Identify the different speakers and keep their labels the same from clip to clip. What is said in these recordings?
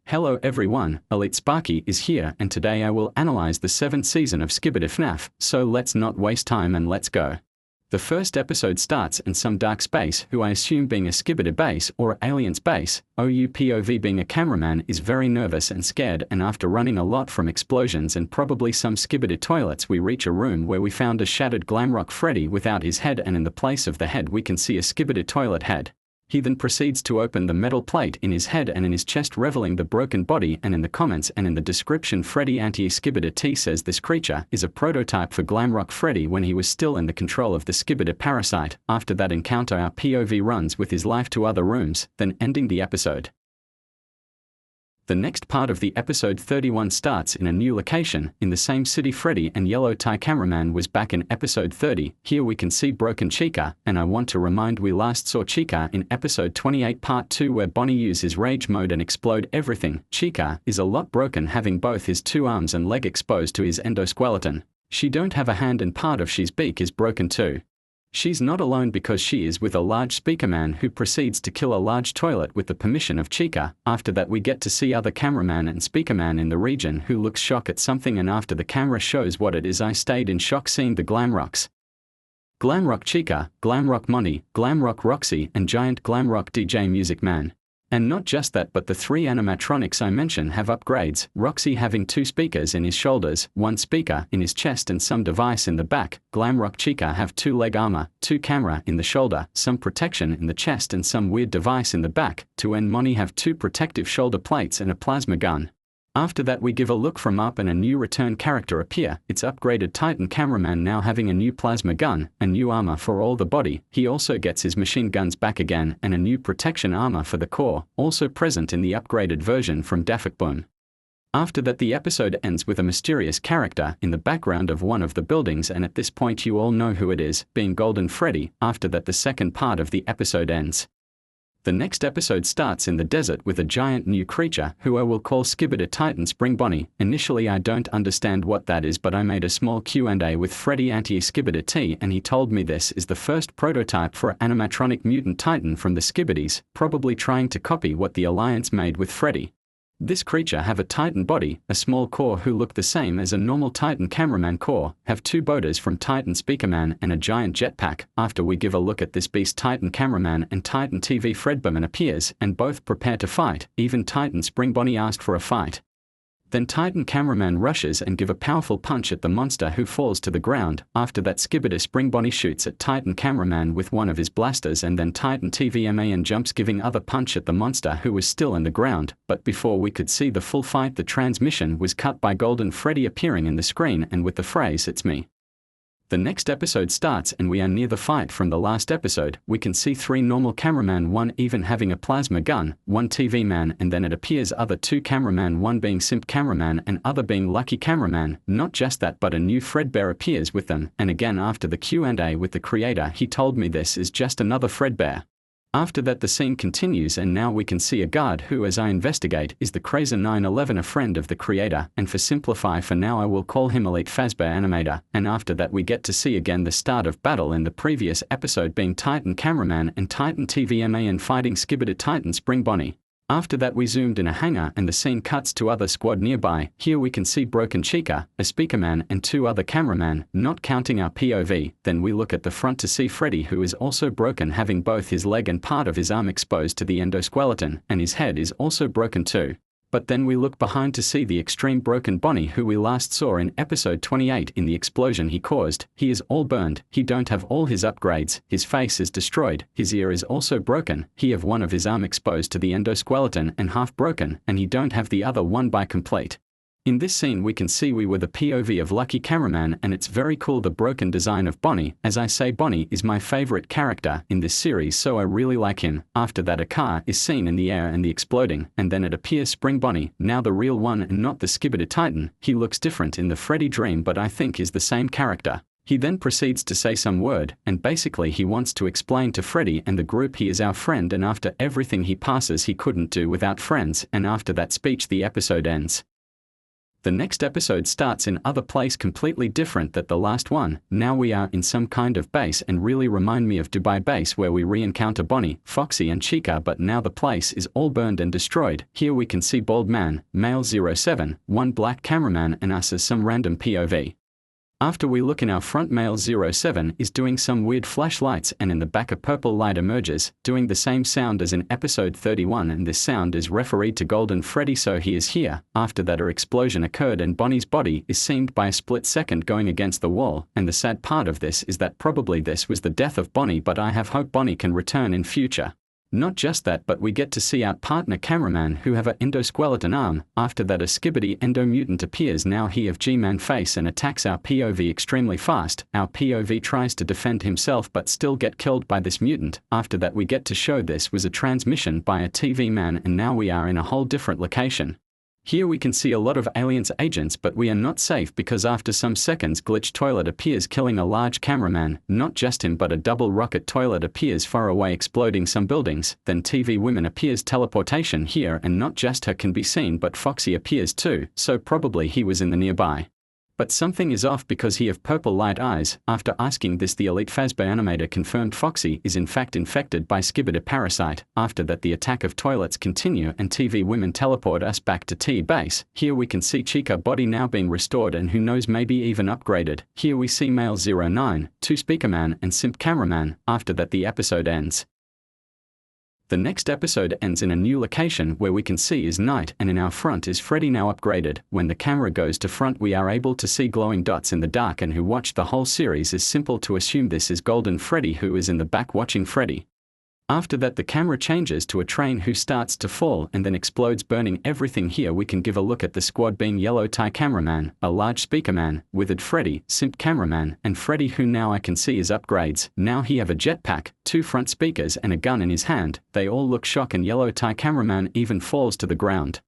Speaker 1: Hello everyone, Elite Sparky is here and today I will analyze the 7th season of SkibidiFnaf, so let's not waste time and let's go. The first episode starts in some dark space, who I assume being a Skibidi base or alien's base. OUPOV being a cameraman is very nervous and scared, and after running a lot from explosions and probably some Skibidi toilets, we reach a room where we found a shattered Glamrock Freddy without his head, and in the place of the head we can see a Skibidi toilet head. He then proceeds to open the metal plate in his head and in his chest, revealing the broken body, and in the comments and in the description Freddy anti-Skibidi T says this creature is a prototype for Glamrock Freddy when he was still in the control of the Skibidi parasite. After that encounter our POV runs with his life to other rooms, then ending the episode. The next part of the episode 31 starts in a new location, in the same city. Freddy and Yellow Tie cameraman was back in episode 30, here we can see broken Chica, and I want to remind we last saw Chica in episode 28 part 2 where Bonnie uses rage mode and explode everything. Chica is a lot broken, having both his 2 arms and leg exposed to his endoskeleton. She don't have a hand and part of she's beak is broken too. She's not alone because she is with a large speakerman who proceeds to kill a large toilet with the permission of Chica. After that we get to see other cameraman and speakerman in the region who looks shocked at something, and after the camera shows what it is I stayed in shock seeing the Glamrocks. Glamrock Chica, Glamrock Money, Glamrock Roxy and Giant Glamrock DJ Music Man. And not just that, but the 3 animatronics I mentioned have upgrades, Roxy having 2 speakers in his shoulders, 1 speaker in his chest and some device in the back. Glamrock Chica have 2 leg armor, 2 camera in the shoulder, some protection in the chest and some weird device in the back. 2 and Money have 2 protective shoulder plates and a plasma gun. After that we give a look from up and a new return character appear. It's upgraded Titan cameraman now having a new plasma gun, a new armor for all the body. He also gets his machine guns back again and a new protection armor for the core, also present in the upgraded version from Dafik Boom. After that the episode ends with a mysterious character in the background of one of the buildings, and at this point you all know who it is, being Golden Freddy. After that the second part of the episode ends. The next episode starts in the desert with a giant new creature who I will call Skibidi Titan Spring Bonnie. Initially I don't understand what that is, but I made a small Q&A with Freddy anti-Skibidi T and he told me this is the first prototype for animatronic mutant titan from the Skibidis, probably trying to copy what the Alliance made with Freddy. This creature have a Titan body, a small core who look the same as a normal Titan cameraman core, have 2 borders from Titan speakerman and a giant jetpack. After we give a look at this beast, Titan cameraman and Titan TV Fredberman appears and both prepare to fight. Even Titan Spring Bonnie asked for a fight. Then Titan cameraman rushes and give a powerful punch at the monster who falls to the ground. After that Skibidi Spring Bonnie shoots at Titan cameraman with one of his blasters, and then Titan TVMAN jumps giving other punch at the monster who was still in the ground. But before we could see the full fight the transmission was cut by Golden Freddy appearing in the screen and with the phrase "It's me." The next episode starts and we are near the fight from the last episode. We can see 3 normal cameraman, 1 even having a plasma gun, 1 TV man, and then it appears other 2 cameraman, 1 being Simp cameraman and other being Lucky cameraman. Not just that, but a new Fredbear appears with them, and again after the Q&A with the creator he told me this is just another Fredbear. After that the scene continues and now we can see a guard who, as I investigate, is the Crazy 911, a friend of the creator, and for simplify for now I will call him Elite Fazbear Animator. And after that we get to see again the start of battle in the previous episode being Titan cameraman and Titan TVMAN fighting Skibidi Titan Spring Bonnie. After that we zoomed in a hangar and the scene cuts to other squad nearby. Here we can see broken Chica, a speakerman and 2 other cameraman, not counting our POV. Then we look at the front to see Freddy who is also broken, having both his leg and part of his arm exposed to the endoskeleton, and his head is also broken too. But then we look behind to see the extreme broken Bonnie who we last saw in episode 28 in the explosion he caused. He is all burned, he don't have all his upgrades, his face is destroyed, his ear is also broken, he have one of his arm exposed to the endoskeleton and half broken, and he don't have the other one by complete. In this scene we can see we were the POV of Lucky cameraman, and it's very cool the broken design of Bonnie. As I say, Bonnie is my favorite character in this series, so I really like him. After that a car is seen in the air and the exploding, and then it appears Spring Bonnie, now the real one and not the Skibidi Titan. He looks different in the Freddy dream but I think is the same character. He then proceeds to say some word, and basically he wants to explain to Freddy and the group he is our friend, and after everything he passes he couldn't do without friends, and after that speech the episode ends. The next episode starts in other place completely different than the last one. Now we are in some kind of base and really remind me of Dubai base where we re-encounter Bonnie, Foxy and Chica, but now the place is all burned and destroyed. Here we can see Bald Man, Male 07, one black cameraman and us as some random POV. After we look in our front, Male 07 is doing some weird flashlights and in the back a purple light emerges, doing the same sound as in episode 31, and this sound is refereed to Golden Freddy, so he is here. After that an explosion occurred and Bonnie's body is seen by a split second going against the wall, and the sad part of this is that probably this was the death of Bonnie, but I have hope Bonnie can return in future. Not just that, but we get to see our partner cameraman who have a endoskeleton arm. After that a Skibidi endo-mutant appears, now he of G-Man face and attacks our POV extremely fast. Our POV tries to defend himself but still get killed by this mutant. After that we get to show this was a transmission by a TV man, and now we are in a whole different location. Here we can see a lot of aliens agents, but we are not safe because after some seconds glitch toilet appears killing a large cameraman. Not just him, but a double rocket toilet appears far away exploding some buildings. Then TV woman appears teleportation here, and not just her can be seen but Foxy appears too, so probably he was in the nearby. But something is off because he have purple light eyes. After asking this, the elite Fazbear animator confirmed Foxy is in fact infected by Skibidi parasite. After that the attack of toilets continue and TV women teleport us back to T base. Here we can see Chica body now being restored and who knows maybe even upgraded. Here we see Male 09, 2 Speakerman and Simp Cameraman. After that the episode ends. The next episode ends in a new location where we can see is night, and in our front is Freddy now upgraded. When the camera goes to front we are able to see glowing dots in the dark, and who watched the whole series is simple to assume this is Golden Freddy who is in the back watching Freddy. After that the camera changes to a train who starts to fall and then explodes burning everything. Here we can give a look at the squad being Yellow Tie Cameraman, a large speaker man, Withered Freddy, Simp Cameraman, and Freddy who now I can see is upgrades. Now he have a jetpack, 2 front speakers and a gun in his hand. They all look shocked and Yellow Tie Cameraman even falls to the ground.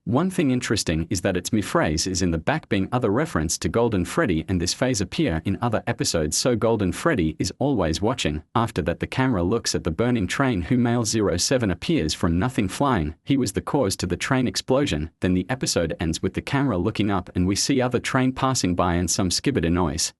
Speaker 1: One thing interesting is that its me phrase is in the back, being other reference to Golden Freddy, and this phase appear in other episodes, so Golden Freddy is always watching. After that the camera looks at the burning train who Male 07 appears from nothing flying. He was the cause to the train explosion. Then the episode ends with the camera looking up and we see other train passing by and some Skibidi noise.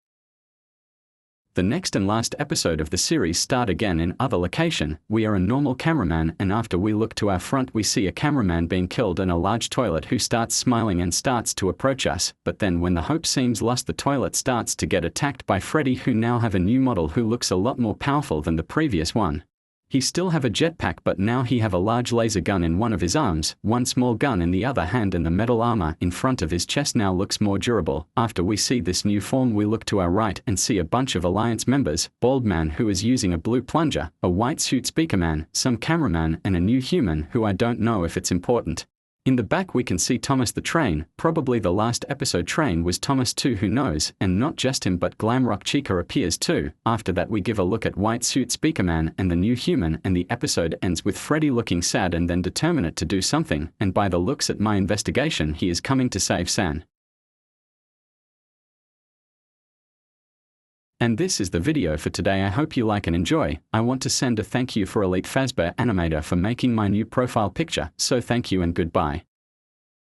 Speaker 1: The next and last episode of the series start again in other location. We are a normal cameraman, and after we look to our front we see a cameraman being killed in a large toilet who starts smiling and starts to approach us. But then when the hope seems lost the toilet starts to get attacked by Freddy who now have a new model who looks a lot more powerful than the previous one. He still have a jetpack, but now he have a large laser gun in one of his arms, one small gun in the other hand, and the metal armor in front of his chest now looks more durable. After we see this new form we look to our right and see a bunch of Alliance members, Bald Man who is using a blue plunger, a white suit speakerman, some cameraman and a new human who I don't know if it's important. In the back we can see Thomas the Train, probably the last episode train was Thomas too, who knows, and not just him but Glamrock Chica appears too. After that we give a look at White Suit Speakerman and the new human, and the episode ends with Freddy looking sad and then determined to do something, and by the looks at my investigation he is coming to save San. And this is the video for today. I hope you like and enjoy. I want to send a thank you for Elite Fazbear Animator for making my new profile picture, so thank you and goodbye.